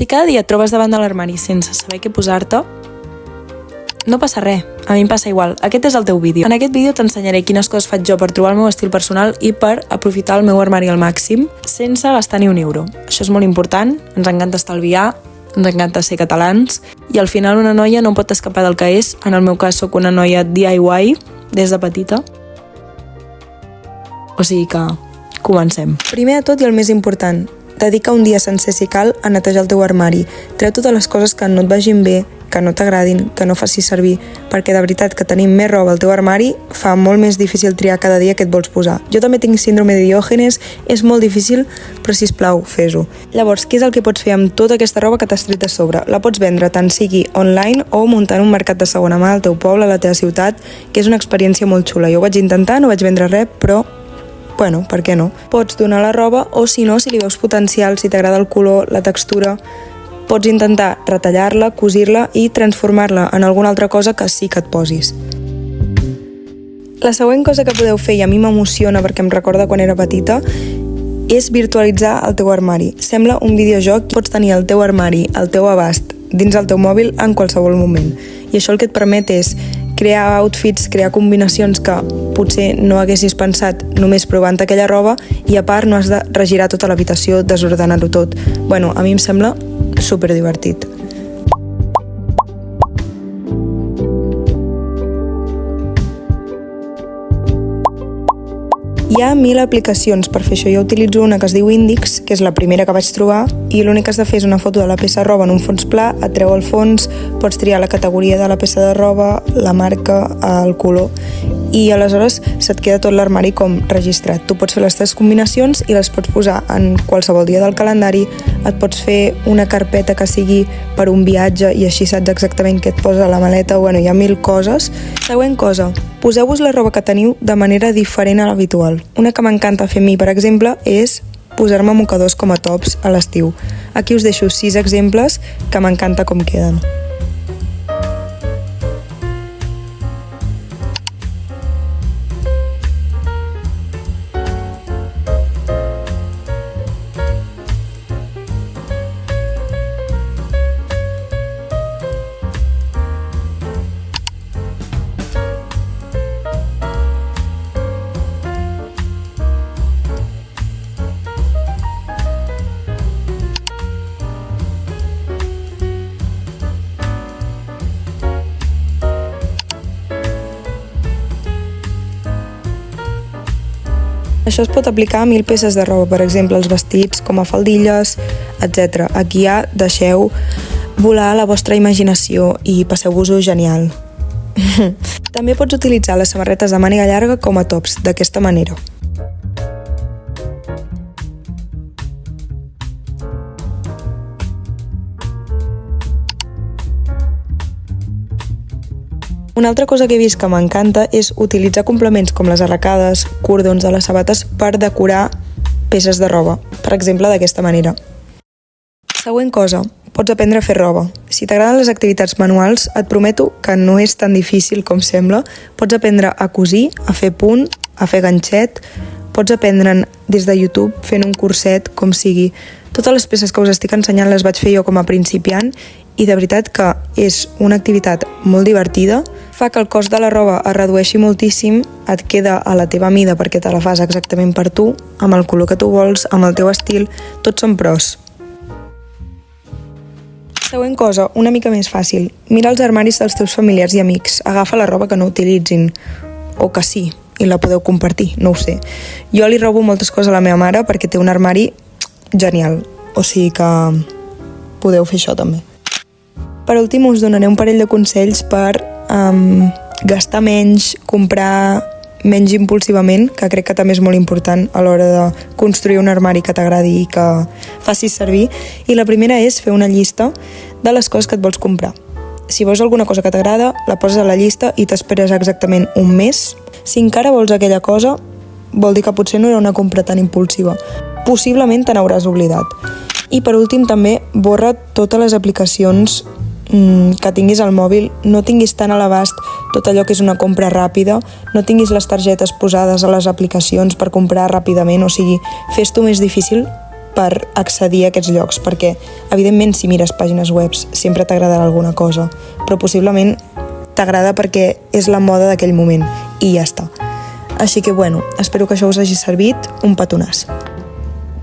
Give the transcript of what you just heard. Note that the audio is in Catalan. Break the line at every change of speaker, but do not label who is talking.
Si cada dia et trobes davant de l'armari sense saber què posar-te, no passa res, a mi em passa igual. Aquest és el teu vídeo. En aquest vídeo t'ensenyaré quines coses faig jo per trobar el meu estil personal i per aprofitar el meu armari al màxim sense gastar ni un euro. Això és molt important, ens encanta estalviar, ens encanta ser catalans i al final una noia no pot escapar del que és. En el meu cas sóc una noia DIY des de petita. O sigui que comencem. Primer de tot i el més important, dedica un dia sencer si cal a netejar el teu armari. Treu totes les coses que no et vagin bé, que no t'agradin, que no facis servir, perquè de veritat que tenir més roba al teu armari fa molt més difícil triar cada dia què et vols posar. Jo també tinc síndrome de Diògenes, és molt difícil, però sisplau, fes-ho. Llavors, què és el que pots fer amb tota aquesta roba que t'has tret a sobre? La pots vendre tant sigui online o muntant un mercat de segona mà al teu poble, a la teva ciutat, que és una experiència molt xula. Jo ho vaig intentar, no vaig vendre res, però bueno, per què no? Pots donar la roba o si no, si li veus potencial, si t'agrada el color, la textura, pots intentar retallar-la, cosir-la i transformar-la en alguna altra cosa que sí que et posis. La següent cosa que podeu fer, i a mi m'emociona perquè em recorda quan era petita, és virtualitzar el teu armari. Sembla un videojoc, pots tenir el teu armari, el teu abast, dins el teu mòbil en qualsevol moment. I això el que et permet és crear outfits, crear combinacions que potser no haguessis pensat només provant aquella roba i a part no has de regirar tota l'habitació, desordenar-ho tot. Bueno, a mi em sembla superdivertit. Hi ha 1000 aplicacions per fer això. Jo utilitzo una que es diu Indix, que és la primera que vaig trobar, i l'únic que has de fer és una foto de la peça de roba en un fons pla, et treu el fons, pots triar la categoria de la peça de roba, la marca, el color, i aleshores se't queda tot l'armari com registrat. Tu pots fer les teves combinacions i les pots posar en qualsevol dia del calendari, et pots fer una carpeta que sigui per un viatge i així saps exactament què et posa a la maleta, bueno, hi ha 1000 coses. Següent cosa, poseu-vos la roba que teniu de manera diferent a l'habitual. Una que m'encanta fer a mi, per exemple, és posar-me mocadors com a tops a l'estiu. Aquí us deixo 6 exemples que m'encanta com queden. Això es pot aplicar a 1000 peces de roba, per exemple, els vestits, com a faldilles, etc. Aquí ja deixeu volar la vostra imaginació i passeu-vos-ho genial. També pots utilitzar les samarretes de màniga llarga com a tops, d'aquesta manera. Una altra cosa que he vist que m'encanta és utilitzar complements com les arracades, cordons de les sabates per decorar peces de roba, per exemple d'aquesta manera. Següent cosa, pots aprendre a fer roba. Si t'agraden les activitats manuals, et prometo que no és tan difícil com sembla. Pots aprendre a cosir, a fer punt, a fer ganxet, pots aprendre'n des de YouTube fent un curset, com sigui. Totes les peces que us estic ensenyant les vaig fer jo com a principiant i de veritat que és una activitat molt divertida, fa que el cost de la roba es redueixi moltíssim, et queda a la teva mida perquè te la fas exactament per tu, amb el color que tu vols, amb el teu estil, tots són pros. Següent cosa, una mica més fàcil. Mira els armaris dels teus familiars i amics, agafa la roba que no utilitzin, o que sí, i la podeu compartir, no ho sé. Jo li robo moltes coses a la meva mare perquè té un armari genial, o sigui que podeu fer això també. Per últim us donaré un parell de consells per gastar menys, comprar menys impulsivament, que crec que també és molt important a l'hora de construir un armari que t'agradi i que facis servir. I la primera és fer una llista de les coses que et vols comprar. Si veus alguna cosa que t'agrada, la poses a la llista i t'esperes exactament un mes. Si encara vols aquella cosa, vol dir que potser no era una compra tan impulsiva. Possiblement te n'hauràs oblidat. I per últim també borra totes les aplicacions que tinguis al mòbil, no tinguis tan a l'abast tot allò que és una compra ràpida, no tinguis les targetes posades a les aplicacions per comprar ràpidament, o sigui, fes-t'ho més difícil per accedir a aquests llocs, perquè evidentment si mires pàgines webs sempre t'agradarà alguna cosa, però possiblement t'agrada perquè és la moda d'aquell moment i ja està. Així que bueno, espero que això us hagi servit. Un petonàs.